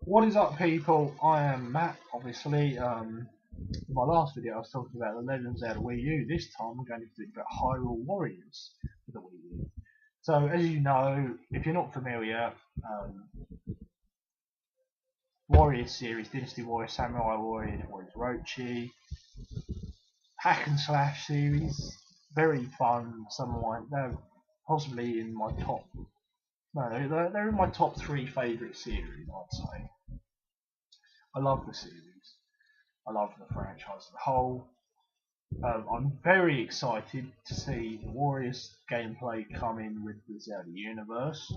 What is up, people? I am Matt, obviously. In my last video I was talking about the Legend of Zelda Wii U. This time I'm going to speak about Hyrule Warriors for the Wii U. So, as you know, if you're not familiar, Warriors series, Dynasty Warriors, Samurai Warriors, Warriors Orochi, hack and slash series, very fun. They're possibly in my top. No, they're in my top 3 favourite series, I'd say. I love the series. I love the franchise as a whole. I'm very excited to see the Warriors gameplay come in with the Zelda universe.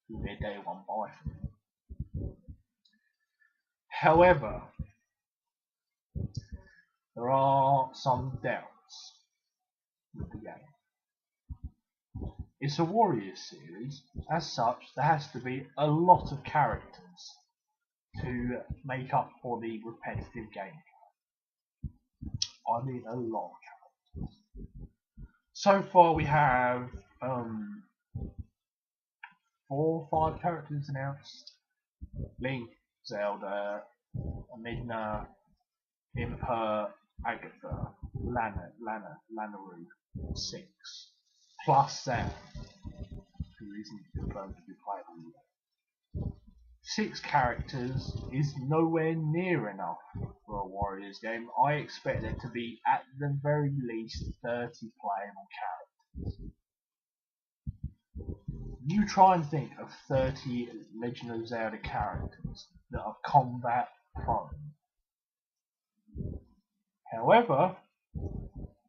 It'll be a day one buy for me. However, there are some doubts with the game. It's a Warriors series. As such, there has to be a lot of characters to make up for the repetitive game. I mean a lot of characters. So far we have 4 or 5 characters announced. Link, Zelda, Midna, Impa, Agatha, Lanayru, 6. Plus Zan, who isn't confirmed to be playable yet. 6 characters is nowhere near enough for a Warriors game. I expect there to be at the very least 30 playable characters. You try and think of 30 Legend of Zelda characters that are combat prone. However,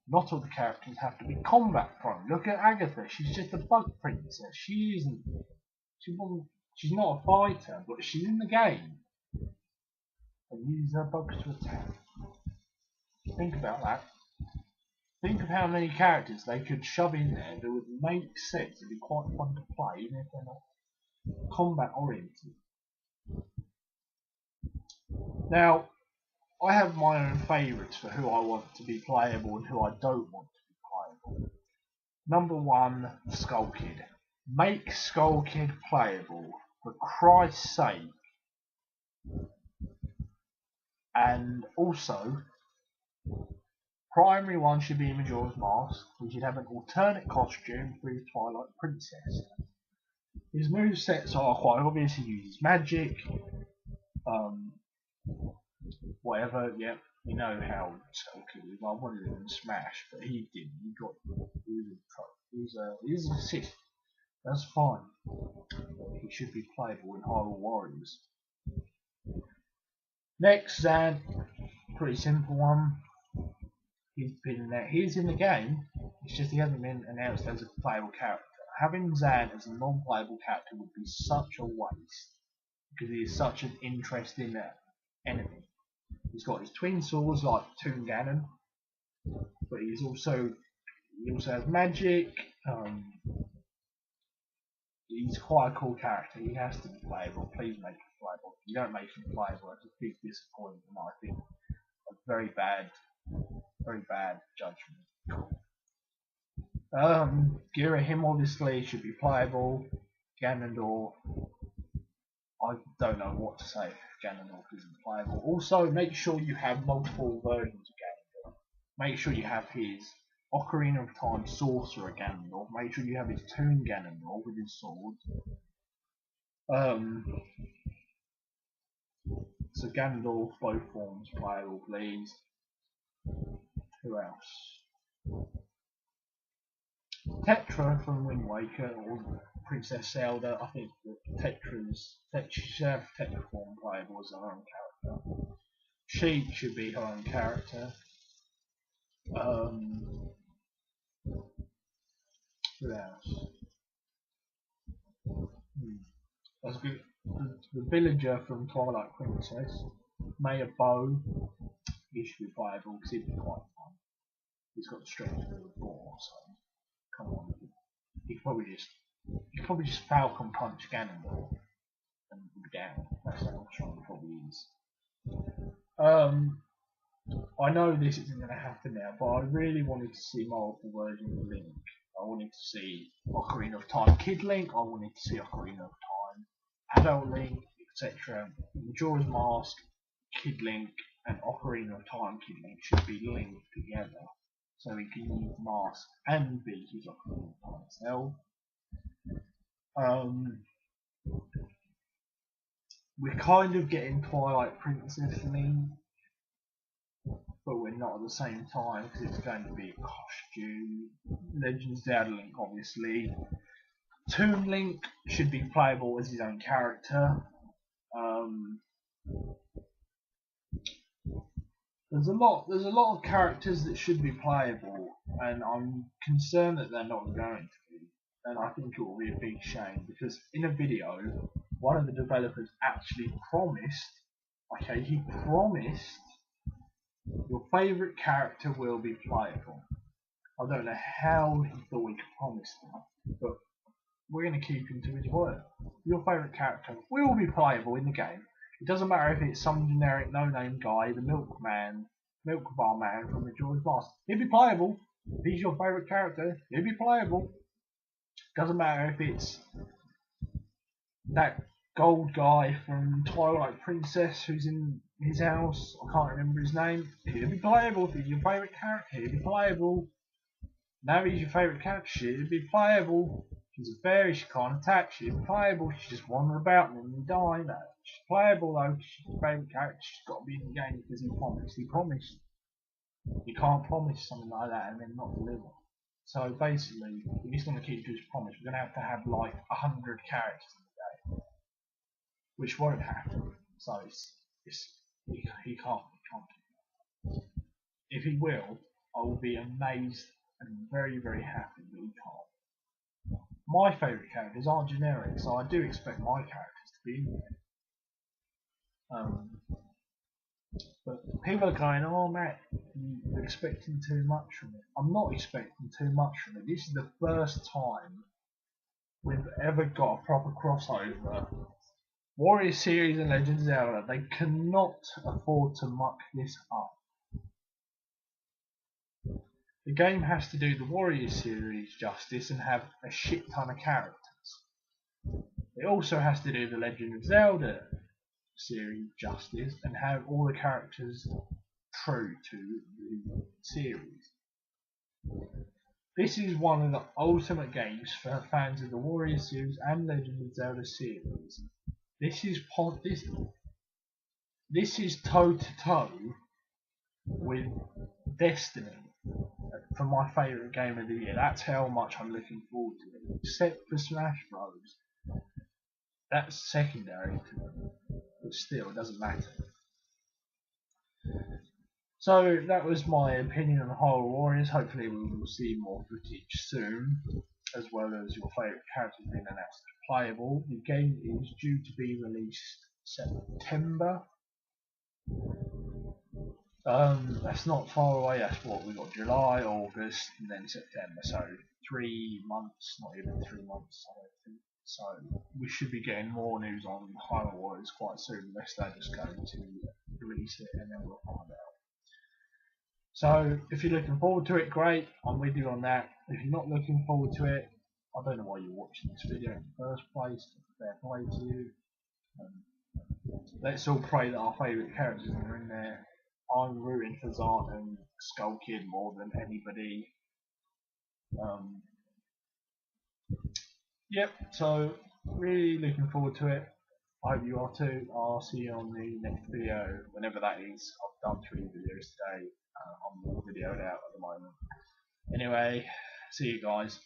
not all the characters have to be combat prone. Look at Agatha, she's just a bug princess. She's not a fighter, but she's in the game and uses her bugs to attack. Think about that. Think of how many characters they could shove in there that would make sense and be quite fun to play, even if they're not combat oriented. Now, I have my own favourites for who I want to be playable and who I don't want to be playable. Number 1, Skull Kid. Make Skull Kid playable, for Christ's sake. And also, primary one should be Majora's Mask. We should have an alternate costume for his Twilight Princess. His movesets are quite obvious. He uses magic, whatever. Yep, you know how Skull Kid is. I wanted him in Smash, but he didn't. He was in trouble. He's an assist. That's fine. He should be playable in Hyrule Warriors. Next, Zan. Pretty simple one. He's been there. He's in the game. It's just he hasn't been announced as a playable character. Having Zan as a non-playable character would be such a waste because he is such an interesting enemy. He's got his twin swords like Toon Ganon, but he also has magic. He's quite a cool character. He has to be playable. Please make him playable. If you don't make him playable, it's a big disappointment. I think a very bad judgment. Girahim obviously should be playable. Ganondorf, I don't know what to say if Ganondorf isn't playable. Also, make sure you have multiple versions of Ganondorf. Make sure you have his Ocarina of Time Sorcerer Ganondorf. Make sure you have his Toon Ganondorf with his sword. So Ganondorf, both forms playable, please. Who else? Tetra from Wind Waker or Princess Zelda. I think that should have Tetra form playable as her own character. Sheik should be her own character. Who else? That's good. The villager from Twilight Princess, Maya Bow. He should be playable because he'd be quite fun. He's got the strength of a boar, so come on. He could probably just Falcon Punch Ganondorf and be down. That's how strong he probably is. I know this isn't going to happen now, but I really wanted to see multiple versions of Link. I wanted to see Ocarina of Time Kid Link. I wanted to see Ocarina of Time Adult Link. etc. Majora's Mask, Kid Link, and Ocarina of Time Kid Link should be linked together, so he can use Mask and beat his Ocarina of Time self. We're kind of getting Twilight Princess linked, but we're not at the same time because it's going to be a costume. Legend of Zelda Link, obviously. Toon Link should be playable as his own character. There's a lot of characters that should be playable, and I'm concerned that they're not going to be. And I think it will be a big shame because in a video, one of the developers actually promised. Okay, he promised your favourite character will be playable. I don't know how he thought he could promise that, but we're going to keep him to his word. Your favourite character will be playable in the game. It doesn't matter if it's some generic no-name guy, the milk bar man from Majora's Mask. He'll be playable. If he's your favourite character, he'll be playable. Doesn't matter if it's that gold guy from Twilight Princess who's in his house. I can't remember his name. He'll be playable. If he's your favourite character, he'll be playable. Now he's your favourite character, she'll be playable. She's a fairy, she can't attack, she'll be playable. She just wander about and then die. No, she's playable though. She's your favourite character. She's got to be in the game because he promised. He promised. You can't promise something like that and then not deliver. So basically, if he's going to keep to his promise, we're going to have like 100 characters in the game, which won't happen. So he can't. If he will, I will be amazed and very, very happy that he can't. My favourite characters aren't generic, so I do expect my characters to be in there. But people are going, oh Matt, you're expecting too much from it. I'm not expecting too much from it. This is the first time we've ever got a proper crossover. Warriors series and Legend of Zelda, they cannot afford to muck this up. The game has to do the Warriors series justice and have a shit ton of characters. It also has to do the Legend of Zelda series justice and have all the characters true to the series. This is one of the ultimate games for fans of the Warriors series and Legend of Zelda series. This is toe to toe with Destiny for my favourite game of the year. That's how much I'm looking forward to it. Except for Smash Bros. That's secondary to it, but still, it doesn't matter. So that was my opinion on Hyrule Warriors. Hopefully we will see more footage soon, as well as your favourite characters being announced as playable. The game is due to be released September. That's not far away. That's what we got: July, August, and then September. So 3 months, not even 3 months, I don't think. So we should be getting more news on Hyrule Warriors quite soon, unless they're just going to release it and then we'll find out. So if you're looking forward to it, great. I'm with you on that. If you're not looking forward to it, I don't know why you're watching this video in the first place. Fair play to you. Let's all pray that our favourite characters are in there. I'm rooting for Zart and Skull Kid more than anybody. Yep, so really looking forward to it. I hope you are too. I'll see you on the next video, whenever that is. I've done 3 videos today. I'm all videoed out at the moment. Anyway, see you guys.